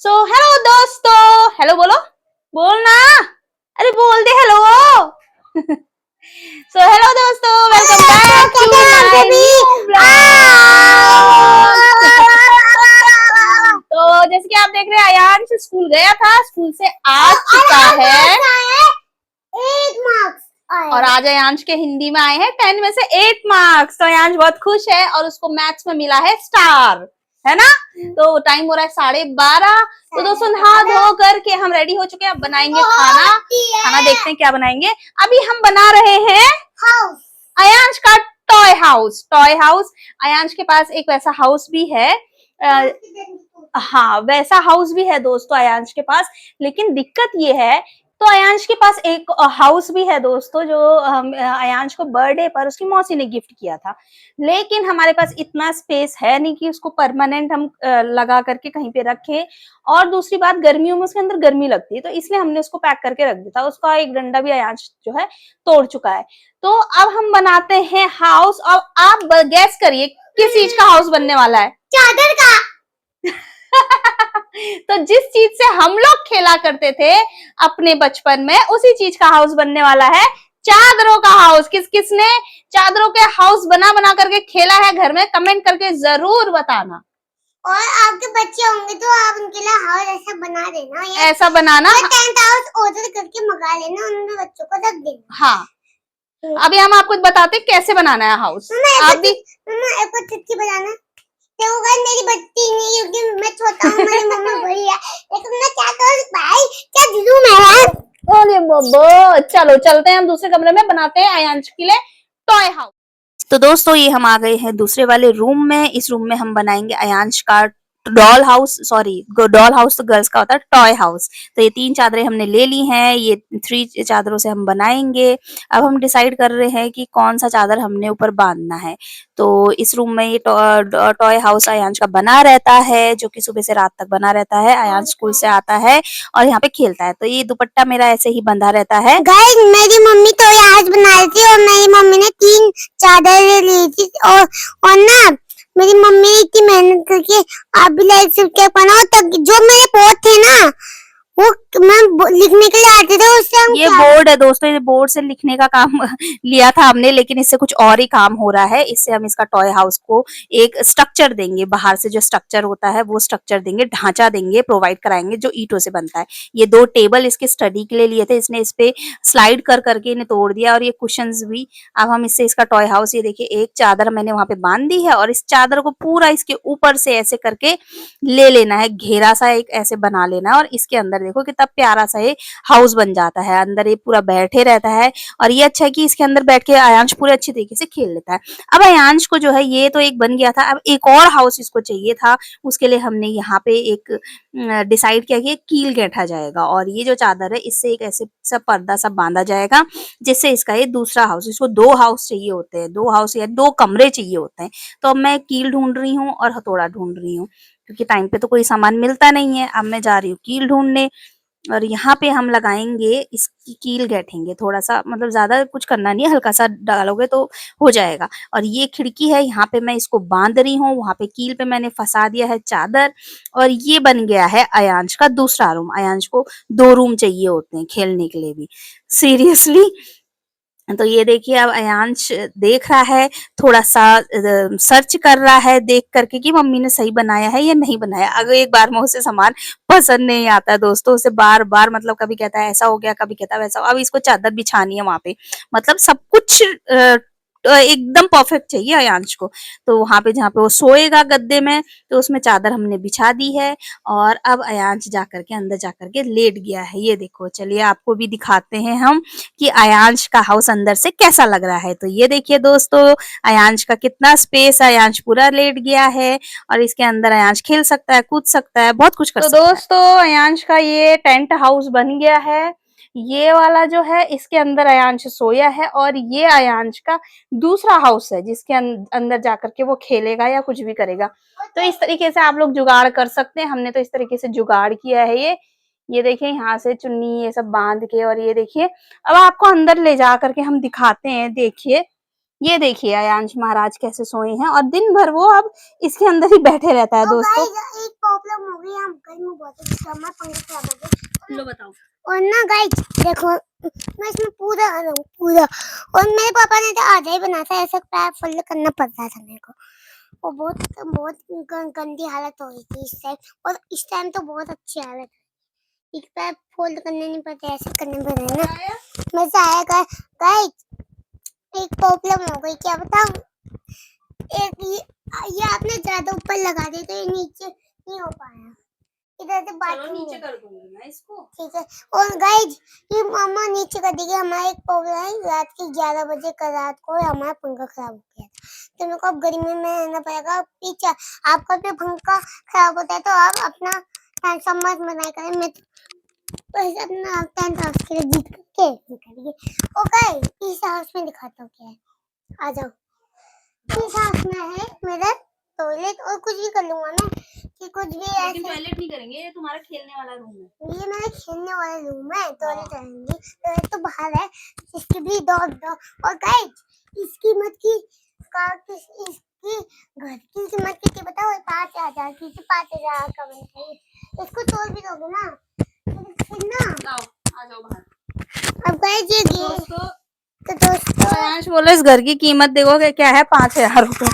सो hello दोस्तों, hello बोलो, बोलना, अरे बोल दे हेलो। सो हेलो दोस्तों, welcome back to my new blog. तो जैसे कि आप देख रहे हैं, आयांश स्कूल गया था, स्कूल से आ चुका है 8 मार्क्स और आज आयांश के हिंदी में आए हैं 10 में से 8 मार्क्स। तो आयांश बहुत खुश है और उसको मैथ्स में मिला है स्टार, है ना। तो टाइम हो रहा है 12:30। तो दोस्तों नहा धो करके हम रेडी हो चुके हैं, अब बनाएंगे खाना। खाना देखते हैं क्या बनाएंगे। अभी हम बना रहे हैं हाउस आयांश का toy house. Toy house, Aayansh के पास एक वैसा हाउस भी है। हाँ, वैसा हाउस भी है दोस्तों आयांश के पास, लेकिन दिक्कत ये है, तो आयांश के पास एक हाउस भी है दोस्तों, जो आयांश को बर्थडे पर उसकी मौसी ने गिफ्ट किया था। लेकिन हमारे पास इतना स्पेस है नहीं कि उसको परमानेंट हम लगा करके कहीं पे रखें। और दूसरी बात, गर्मियों में उसके अंदर गर्मी लगती है, तो इसलिए हमने उसको पैक करके रख दिया था। उसका एक डंडा भी आयांश जो है तोड़ चुका है। तो अब हम बनाते हैं हाउस। और आप गैस करिए किस चीज का हाउस बनने वाला है। चादर का। तो जिस चीज से हम लोग खेला करते थे अपने बचपन में, उसी चीज का हाउस बनने वाला है, चादरों का हाउस। किस किसने चादरों के हाउस बना बना करके खेला है घर में, कमेंट करके जरूर बताना। और आपके बच्चे होंगे तो आप उनके लिए हाउस ऐसा बना देना, ऐसा बनाना। टेंट हाउस ऑर्डर करके मंगा लेना, उनमें बच्चों को रख देना। हाँ, अभी हम आपको बताते हैं कैसे बनाना है हाउस। आप भी एक चुटकी बजाना। देखो गाइस, मेरी बच्ची नहीं, क्योंकि मैं छोटा हूँ, मेरी मम्मा बड़ी है, लेकिन मैं क्या करूँ भाई, क्या जुलूम है यार। अरे बाबा, चलो चलते हैं हम दूसरे कमरे में, बनाते हैं आयांश के लिए टॉय हाउस। तो दोस्तों ये हम आ गए हैं दूसरे वाले रूम में। इस रूम में हम बनाएंगे आयांश का doll house. Sorry, doll house तो गर्ल्स का होता है, टॉय हाउस। तो ये 3 चादरें हमने ले ली हैं, ये 3 चादरों से हम बनाएंगे। अब हम डिसाइड कर रहे हैं कि कौन सा चादर हमने ऊपर बांधना है। तो इस रूम में ये टॉय हाउस आयांश का बना रहता है, जो कि सुबह से रात तक बना रहता है। आयांश स्कूल से आता है और यहाँ पे खेलता है। तो ये दुपट्टा मेरा ऐसे ही बंधा रहता है। गाइस, मेरी मम्मी तो ये हाउस बना रही थी, और मेरी मम्मी ने 3 चादर ली थी, और ना मेरी मम्मी ने इतनी मेहनत करके आप भी लाइक सब्सक्राइब बनाओ, तब जो मेरे पोत थे ना, वो मैं लिखने के लिए आते थे, उससे हम ये बोर्ड है दोस्तों, ये बोर्ड से लिखने का काम लिया था हमने, लेकिन इससे कुछ और ही काम हो रहा है। इससे हम इसका टॉय हाउस को एक स्ट्रक्चर देंगे, बाहर से जो स्ट्रक्चर होता है वो स्ट्रक्चर देंगे, ढांचा देंगे, प्रोवाइड कराएंगे, जो ईंटों से बनता है। ये 2 टेबल इसके स्टडी के लिए लिए थे, इसने इस पे स्लाइड कर करके इन्हें तोड़ दिया, और ये कुशंस भी। अब हम इससे इसका टॉय हाउस, ये देखिए एक चादर मैंने वहां पे बांध दी है, और इस चादर को पूरा इसके ऊपर से ऐसे करके ले लेना है, घेरा सा एक ऐसे बना लेना है, और इसके अंदर देखो कितना प्यारा सा ये हाउस बन जाता है। अंदर ये पूरा बैठे रहता है, और ये अच्छा है कि इसके अंदर बैठ के आयांश पूरे अच्छे तरीके से खेल लेता है। अब आयांश को जो है, ये तो एक बन गया था, अब एक और हाउस इसको चाहिए था। उसके लिए हमने यहाँ पे एक डिसाइड किया कि कील गैठा जाएगा, और ये जो चादर है इससे एक ऐसे सा पर्दा सा बांधा जाएगा, जिससे इसका ये दूसरा हाउस, इसको 2 हाउस चाहिए होते हैं, 2 हाउस या 2 कमरे चाहिए होते हैं। तो अब मैं कील ढूंढ रही हूँ और हथौड़ा ढूंढ रही हूँ, क्योंकि टाइम पे तो कोई सामान मिलता नहीं है। अब मैं जा रही हूँ कील ढूंढने, और यहाँ पे हम लगाएंगे, इसकी कील गैठेंगे थोड़ा सा, मतलब ज्यादा कुछ करना नहीं है, हल्का सा डालोगे तो हो जाएगा। और ये खिड़की है, यहाँ पे मैं इसको बांध रही हूँ, वहां पे कील पे मैंने फंसा दिया है चादर। और ये बन गया है अयांश का दूसरा रूम। अयांश को 2 रूम चाहिए होते हैं खेलने के लिए भी, सीरियसली। तो ये देखिए, अब अयांश देख रहा है, थोड़ा सा सर्च कर रहा है देख करके कि मम्मी ने सही बनाया है या नहीं बनाया। अगर एक बार में उसे सामान पसंद नहीं आता है दोस्तों, उसे बार बार, मतलब कभी कहता है ऐसा हो गया, कभी कहता है वैसा। अब इसको चादर बिछानी है वहां पे, मतलब सब कुछ एकदम परफेक्ट चाहिए अयांश को। तो वहां पे जहाँ पे वो सोएगा गद्दे में, तो उसमें चादर हमने बिछा दी है। और अब अयांश जाकर के अंदर जाकर के लेट गया है, ये देखो। चलिए आपको भी दिखाते हैं हम कि अयांश का हाउस अंदर से कैसा लग रहा है। तो ये देखिए दोस्तों, अयांश का कितना स्पेस है, अयांश पूरा लेट गया है, और इसके अंदर अयांश खेल सकता है, कूद सकता है, बहुत कुछ कर सकता है। तो दोस्तों अयांश का ये टेंट हाउस बन गया है। ये वाला जो है, इसके अंदर अयांश सोया है, और ये अयांश का दूसरा हाउस है, जिसके अंदर जाकर के वो खेलेगा या कुछ भी करेगा। तो इस तरीके से आप लोग जुगाड़ कर सकते हैं। हमने तो इस तरीके से जुगाड़ किया है। ये देखिए, यहाँ से चुन्नी ये सब बांध के, और ये देखिए, अब आपको अंदर ले जा करके हम दिखाते हैं, देखिए। ये देखिए अयांश महाराज कैसे सोए हैं और दिन भर वो अब इसके अंदर ही बैठे रहता है दोस्तों। एक प्रॉब्लम हो गई, हम घर में बहुत पंखा खराब हो गया। लो बताओ। और ना गाइस देखो, मैं इसमें पूरा आ रहा हूँ पूरा, और मेरे पापा ने तो आधा ही बना था, ऐसा पैर फोल्ड करना पड़ रहा था मेरे को, और बहुत बहुत गंदी हालत हो रही थी इस टाइम, और इस टाइम तो बहुत अच्छी हालत है, एक पैर फोल्ड करने नहीं पड़ते, ऐसे करने पड़ रहे ना। मजा आया गाइस, एक प्रॉब्लम हो गई, क्या बताऊं, एक ये आपने ज्यादा ऊपर लगा दिया तो ये नीचे नहीं हो पाया, इधर से बात चलो नीचे कर दूंगी मैं इसको। ठीक है। और गाइज ये मामा नीचे कर देगी, हमारा एक प्रॉब्लम है, रात के 11 बजे कल रात को हमारा पंखा खराब हो गया था, तो मेरे को अब गर्मी में रहना पड़ेगा पीछे। आपका भी पंखा खराब होता है तो आप अपना टेंशन मत मनाया करें, मैं बस अपना टेंथ हाउस के लिए जीत के निकलिए। ओके, इस हाउस में दिखाता हूँ क्या है, आ जाओ। इस हाउस में है मेरा टॉयलेट, और कुछ भी कर लूंगा मैं कि कुछ भी ऐसे, टॉयलेट नहीं करेंगे, ये तुम्हारा खेलने वाला रूम है, ये मेरा खेलने वाला रूम है, टॉयलेट रहेंगे, टॉयलेट तो बाहर है, इसकी भी दो और गाइस इसकी कीमत की इसकी घर की कीमत कितनी बताओ, 5,000 की, 5,000 का बनता है, इसको तोड़ भी दोगे ना फिर ना। आ जाओ बाहर। अब गाइस ये दोस्तों तो दोस्तों अयांश बोले इस घर की कीमत देखोगे क्या है, 5,000 रुपए।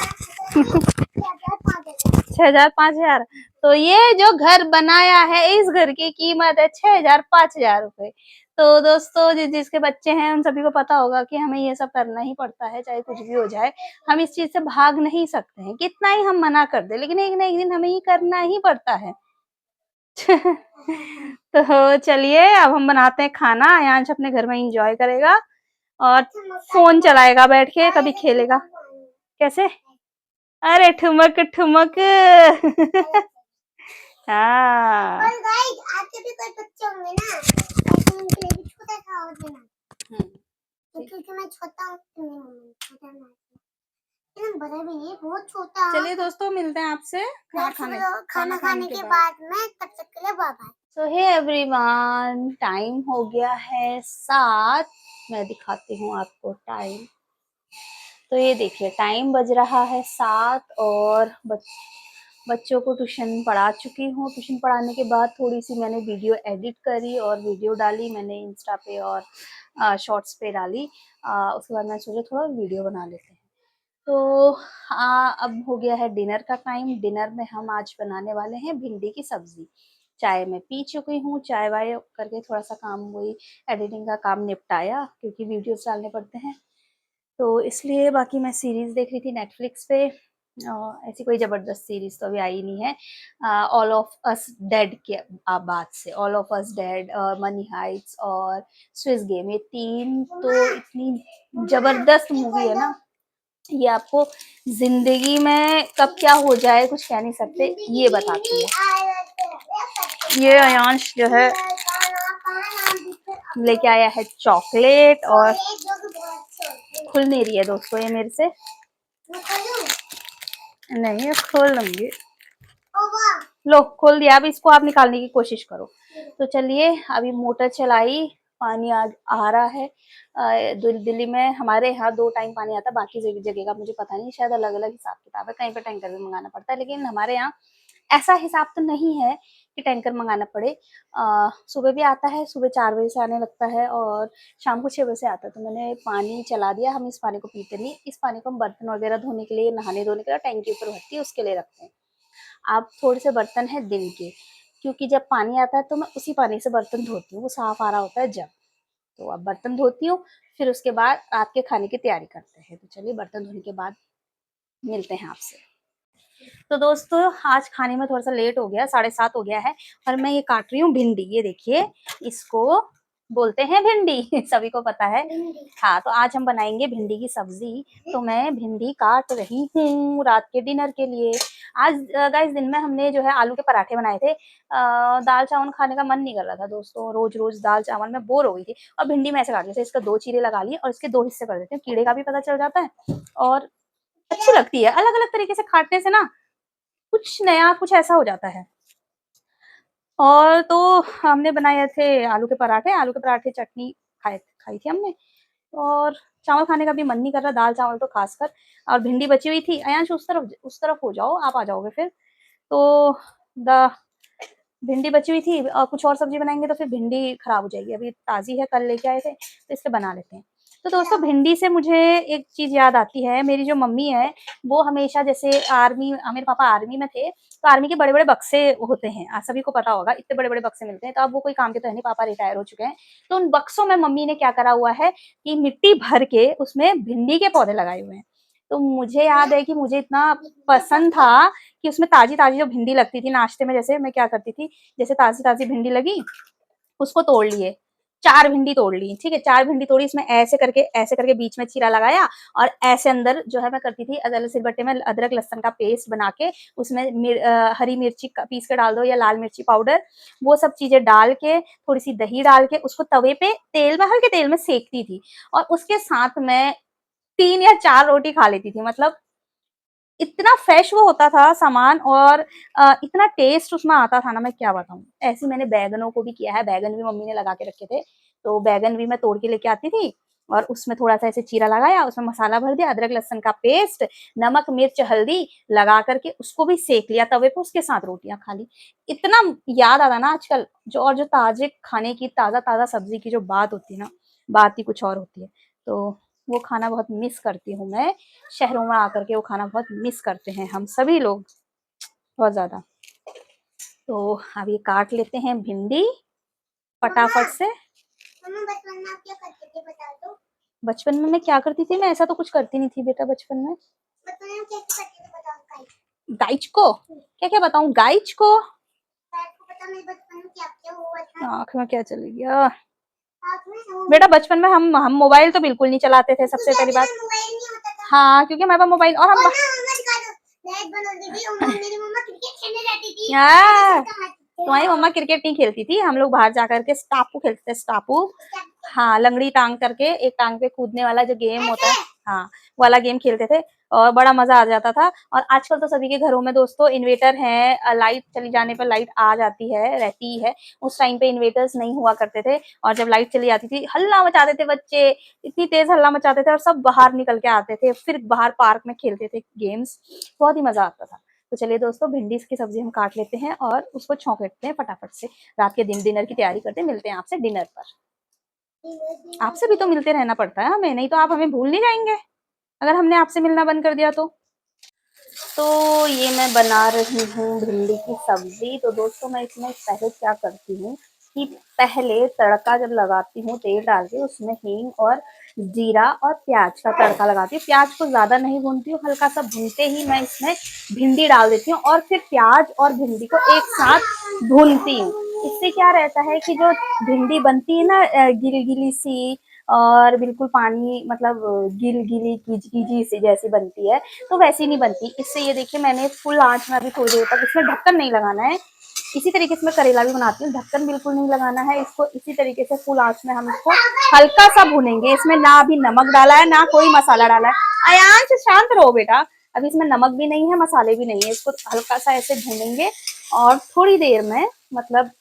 6,000 5,000। तो ये जो घर बनाया है इस घर की कीमत है 6,000 5,000 रुपए। तो दोस्तों जिसके बच्चे हैं उन सभी को पता होगा कि हमें ये सब करना ही पड़ता है, चाहे कुछ भी हो जाए, हम इस चीज से भाग नहीं सकते हैं, कितना ही हम मना कर दे लेकिन एक ना एक दिन हमें ये करना ही पड़ता है। तो चलिए अब हम बनाते हैं खाना, अयांश अपने घर में एंजॉय करेगा और फोन चलाएगा बैठ के, कभी खेलेगा। कैसे? अरे ठुमक ठुमक। हाँ। और गाइस आपके भी कोई बच्चे होंगे ना, ऐसे उनके लिए भी छोटा सा हो देना, क्योंकि मैं छोटा हूँ, छोटा ना, बड़ा भी नहीं, बहुत छोटा। चलिए दोस्तों मिलते हैं आपसे खाना खाने के बाद में, तब तक के लिए बाय बाय। सो हे एवरीवन, टाइम हो गया है 7। मैं दिखाती हूँ आपको टाइम। तो ये देखिए टाइम बज रहा है 7 और बच्चों को ट्यूशन पढ़ा चुकी हूँ। ट्यूशन पढ़ाने के बाद थोड़ी सी मैंने वीडियो एडिट करी और वीडियो डाली मैंने इंस्टा पे और शॉर्ट्स पे डाली। उसके बाद मैं सोचा थोड़ा वीडियो बना लेते हैं। तो अब हो गया है डिनर का टाइम। डिनर में हम आज बनाने वाले हैं भिंडी की सब्जी। चाय मैं पी चुकी हूँ, चाय वाय करके थोड़ा सा काम वही एडिटिंग का काम निपटाया क्योंकि वीडियोस डालने पड़ते हैं तो इसलिए। बाकी मैं सीरीज देख रही थी नेटफ्लिक्स पे। ऐसी कोई जबरदस्त सीरीज तो अभी आई नहीं है। ऑल ऑफ अस डेड के बाद से, ऑल ऑफ अस डेड और मनी हाइट्स और स्विस गेम, ये 3 तो इतनी जबरदस्त मूवी है ना, ये आपको जिंदगी में कब क्या हो जाए कुछ कह नहीं सकते, ये बताती है। ये अयांश जो है लेके आया है चॉकलेट और खुल नहीं रही है दोस्तों ये मेरे से। नहीं खोल लूंगी। लो खोल दिया, अब इसको आप निकालने की कोशिश करो। तो चलिए अभी मोटर चलाई, पानी आ रहा है। दिल्ली में हमारे यहाँ 2 टाइम पानी आता है, बाकी जगह का मुझे पता नहीं, शायद अलग अलग हिसाब किताब है, कहीं पे टैंकर भी मंगाना पड़ता है, लेकिन हमारे यहाँ ऐसा हिसाब तो नहीं है कि टैंकर मंगाना पड़े। सुबह भी आता है, सुबह 4 बजे से आने लगता है और शाम को 6 बजे से आता है। तो मैंने पानी चला दिया, हम इस पानी को पीते नहीं, इस पानी को हम बर्तन वगैरह धोने के लिए, नहाने धोने के लिए टैंकी ऊपर भरती है उसके लिए रखते हैं। अब थोड़े से बर्तन हैं दिन के, क्योंकि जब पानी आता है तो मैं उसी पानी से बर्तन धोती हूँ, वो साफ आ रहा होता है जब। तो अब बर्तन धोती हूँ, फिर उसके बाद रात के खाने की तैयारी करते हैं। तो चलिए बर्तन धोने के बाद मिलते हैं आपसे। तो दोस्तों आज खाने में थोड़ा सा लेट हो गया, 7:30 हो गया है और मैं ये काट रही हूँ भिंडी। ये देखिए इसको बोलते हैं भिंडी सभी को पता है। हाँ तो आज हम बनाएंगे भिंडी की सब्जी। तो मैं भिंडी काट रही हूँ रात के डिनर के लिए। आज गाइस दिन में हमने जो है आलू के पराठे बनाए थे। दाल चावल खाने का मन नहीं कर रहा था दोस्तों, रोज रोज दाल चावल में बोर हो गई थी। और भिंडी में ऐसे काट लेते, इसका 2 चीरे लगा लिए और इसके 2 हिस्से कर देते हैं, कीड़े का भी पता चल जाता है और अच्छी लगती है। अलग अलग तरीके से काटने से ना कुछ नया कुछ ऐसा हो जाता है। और तो हमने बनाए थे आलू के पराठे, आलू के पराठे चटनी खाई थी हमने। और चावल खाने का भी मन नहीं कर रहा, दाल चावल तो खासकर। और भिंडी बची हुई थी। अयांश उस तरफ हो जाओ, आप आ जाओगे फिर। तो द भिंडी बची हुई थी और कुछ और सब्जी बनाएंगे तो फिर भिंडी खराब हो जाएगी। अभी ताज़ी है, कल लेके आए थे तो इसलिए बना लेते हैं। तो दोस्तों भिंडी से मुझे एक चीज़ याद आती है। मेरी जो मम्मी है वो हमेशा, जैसे मेरे पापा आर्मी में थे, तो आर्मी के बड़े-बड़े बक्से होते हैं। सभी को पता होगा, इतने बड़े-बड़े बक्से मिलते हैं। तो अब वो कोई काम के तो है नहीं, पापा रिटायर हो चुके हैं। तो उन बक्सों में मम्मी ने क्या करा हुआ है कि मिट्टी भर के उसमें भिंडी के पौधे लगाए हुए हैं। तो मुझे याद है कि मुझे इतना पसंद था कि उसमें ताज़ी-ताज़ी जो भिंडी लगती थी नाश्ते में, जैसे मैं क्या करती थी, जैसे ताज़ी-ताज़ी भिंडी लगी, उसको तोड़ लिए, 4 भिंडी तोड़ ली, ठीक है? 4 भिंडी तोड़ी, इसमें ऐसे करके बीच में चीरा लगाया और ऐसे अंदर जो है मैं करती थी, सिलबट्टे में अदरक लहसुन का पेस्ट बना के उसमें हरी मिर्ची पीस के डाल दो या लाल मिर्ची पाउडर, वो सब चीज़ें डाल के, थोड़ी-सी दही डाल के उसको तवे पे तेल में, हल्के तेल में सेंकती थी और उसके साथ मैं 3 या 4 रोटी खा लेती थी। मतलब इतना फ्रेश वो होता था सामान और इतना टेस्ट उसमें आता था ना, मैं क्या बताऊँ। ऐसे मैंने बैंगनों को भी किया है, बैंगन भी मम्मी ने लगा के रखे थे, तो बैंगन भी मैं तोड़ के लेके आती थी और उसमें थोड़ा-सा ऐसे चीरा लगाया, उसमें मसाला भर दिया, अदरक लहसुन का पेस्ट, नमक, मिर्च, हल्दी लगा कर के उसको भी सेंक लिया तवे पे, उसके साथ रोटियाँ खा ली। इतना याद आता ना आजकल, जो ताज़े खाने की, ताज़ा-ताज़ा सब्ज़ी की जो बात होती है ना, बात ही कुछ और होती है। तो वो खाना बहुत मिस करती हूँ मैं। शहरों में आकर के वो खाना बहुत मिस करते हैं हम सभी लोग, बहुत ज़्यादा। तो अब ये काट लेते हैं भिंडी फटाफट से। मम्मा बचपन में आप क्या करते थे बता दो। बचपन में मैं क्या करती थी? मैं ऐसा तो कुछ करती नहीं थी बेटा बचपन में। बचपन में कैसे करते थे बताओ गाइस। गाइज को? क्या-क्या बताऊँ गाइज को? शायद को पता मेरे बचपन में क्या-क्या हुआ था। आँख में क्या चली गया? आप में वो बेटा बचपन में हम मोबाइल तो बिल्कुल नहीं चलाते थे, सबसे पहली बात। मोबाइल नहीं होता था। हाँ, क्योंकि हमारे पास मोबाइल और हम ना मम्मा दिखा दो। लाइट बंद हो गई थी और मेरी मम्मा क्रिकेट खेलने जाती थी। तुम्हारी मम्मा क्रिकेट नहीं खेलती थी, हम लोग बाहर जा करके स्टापू खेलते थे, स्टापू। हाँ, लंगड़ी टांग करके एक टांग पे कूदने वाला जो गेम होता है, हाँ, वो वाला गेम खेलते थे और बड़ा मज़ा आ जाता था। और आजकल तो सभी के घरों में दोस्तों इन्वर्टर है, लाइट चली जाने पर लाइट आ जाती है, रहती है। उस टाइम पे इन्वर्टर्स नहीं हुआ करते थे और जब लाइट चली जाती थी, हल्ला मचाते थे बच्चे, इतनी तेज़ हल्ला मचाते थे और सब बाहर निकल के आते थे, फिर बाहर पार्क में खेलते थे गेम्स, बहुत ही मज़ा आता था। तो चलिए दोस्तों भिंडी की सब्ज़ी हम काट लेते हैं और उसको छौंक लेते हैं फटाफट से। रात के डिनर की तैयारी करते हैं, मिलते हैं आपसे डिनर पर। आपसे भी तो मिलते रहना पड़ता है हमें, नहीं तो आप हमें भूल नहीं जाएँगे, अगर हमने आपसे मिलना बंद कर दिया तो। तो ये मैं बना रही हूँ भिंडी की सब्ज़ी। तो दोस्तों मैं इसमें पहले क्या करती हूँ कि पहले तड़का जब लगाती हूँ तेल डाल के, उसमें हींग और जीरा और प्याज का तड़का लगाती हूँ। प्याज को ज़्यादा नहीं भूनती हूँ, हल्का सा भूनते ही मैं इसमें भिंडी डाल देती हूँ और फिर प्याज और भिंडी को एक साथ भूनती हूँ। इससे क्या रहता है कि जो भिंडी बनती है ना गिली-गिली सी और बिल्कुल पानी, मतलब गिल-गिली कीच-कीची सी जैसी बनती है, तो वैसी नहीं बनती। इससे ये देखिए मैंने फुल आँच में अभी थोड़ी देर तक, इसमें ढक्कन नहीं लगाना है। इसी तरीके से मैं करेला भी बनाती हूँ, ढक्कन बिल्कुल नहीं लगाना है। इसको इसी तरीके से फुल आँच में हम इसको हल्का सा भूनेंगे। इसमें ना अभी नमक डाला है, ना कोई मसाला डाला है। अयांश शांत रहो बेटा, अभी इसमें नमक भी नहीं है, मसाले भी नहीं है। इसको हल्का सा ऐसे भूनेंगे और थोड़ी देर में, मतलब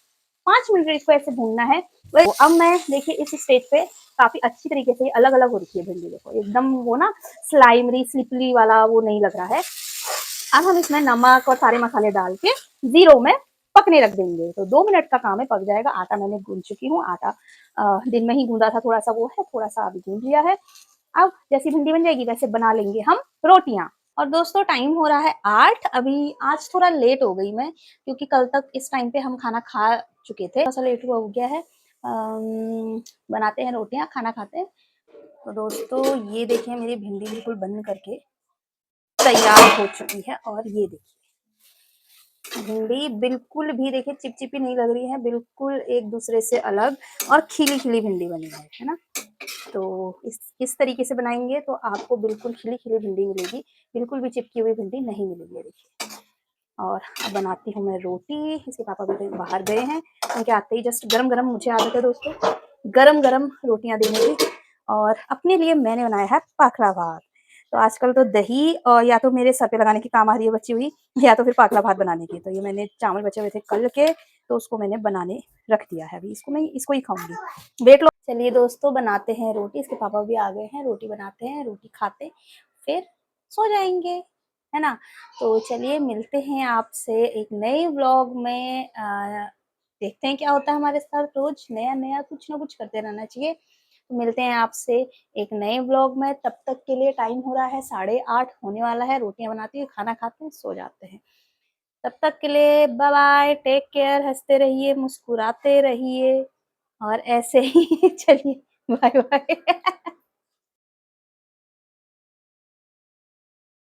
5 मिनट इसको ऐसे भूनना है। अब मैं देखिए इस स्टेज पे काफ़ी अच्छी तरीके से अलग-अलग हो रखी है भिंडी, देखो एकदम वो ना स्लाइमरी स्लिपरी वाला वो नहीं लग रहा है। अब हम इसमें नमक और सारे मसाले डाल के 0 में पकने रख देंगे। तो 2 मिनट का काम है, पक जाएगा। आटा मैंने गूँध चुकी हूँ, आटा दिन में ही गूँधा था, थोड़ा-सा वो है, थोड़ा-सा अभी गूँध लिया है। अब जैसी भिंडी बन जाएगी वैसे बना लेंगे हम रोटियाँ। और दोस्तों टाइम हो रहा है 8, अभी आज थोड़ा लेट हो गई मैं, क्योंकि कल तक इस टाइम पे हम खाना खा चुके थे, थोड़ा-सा लेट हो गया है। बनाते हैं रोटियाँ, खाना खाते हैं। तो दोस्तों ये देखिए मेरी भिंडी बिल्कुल बन करके तैयार हो चुकी है और ये देखिए भिंडी बिल्कुल भी देखिए चिपचिपी नहीं लग रही है, बिल्कुल एक दूसरे से अलग और खिली-खिली भिंडी बनी है ना? तो इस तरीके से बनाएँगे तो आपको बिल्कुल खिली-खिली भिंडी मिलेगी, बिल्कुल भी चिपकी हुई भिंडी नहीं मिलेगी, ये देखिए। और अब बनाती हूँ मैं रोटी, इसके पापा भी कहीं बाहर गए हैं, उनके आते ही जस्ट गरम-गरम, मुझे आदत है दोस्तों, गरम-गरम रोटियाँ देने की। और अपने लिए मैंने बनाया है पाखला भात। तो आजकल तो दही या तो मेरे सर पे लगाने की काम आ रही है बची हुई, या तो फिर पाखला भात बनाने की। तो ये मैंने चावल बचे हुए थे कल के, तो उसको मैंने बनाने रख दिया है। अभी इसको ही खाऊंगी। देख लो। चलिए दोस्तों, बनाते हैं रोटी। इसके पापा भी आ गए हैं, रोटी बनाते हैं, रोटी खाते फिर सो जाएंगे, है ना। तो चलिए मिलते हैं आपसे एक नए व्लॉग में। देखते हैं क्या होता है हमारे साथ। रोज नया नया कुछ ना कुछ करते रहना चाहिए। तो मिलते हैं आपसे एक नए व्लॉग में। तब तक के लिए टाइम हो रहा है 8:30 होने वाला है। रोटियां बनाती है, खाना खाते हैं, सो जाते हैं। तब तक के लिए बाय बाय, टेक केयर, हंसते रहिए, मुस्कुराते रहिए और ऐसे ही चलिए बाय बाय।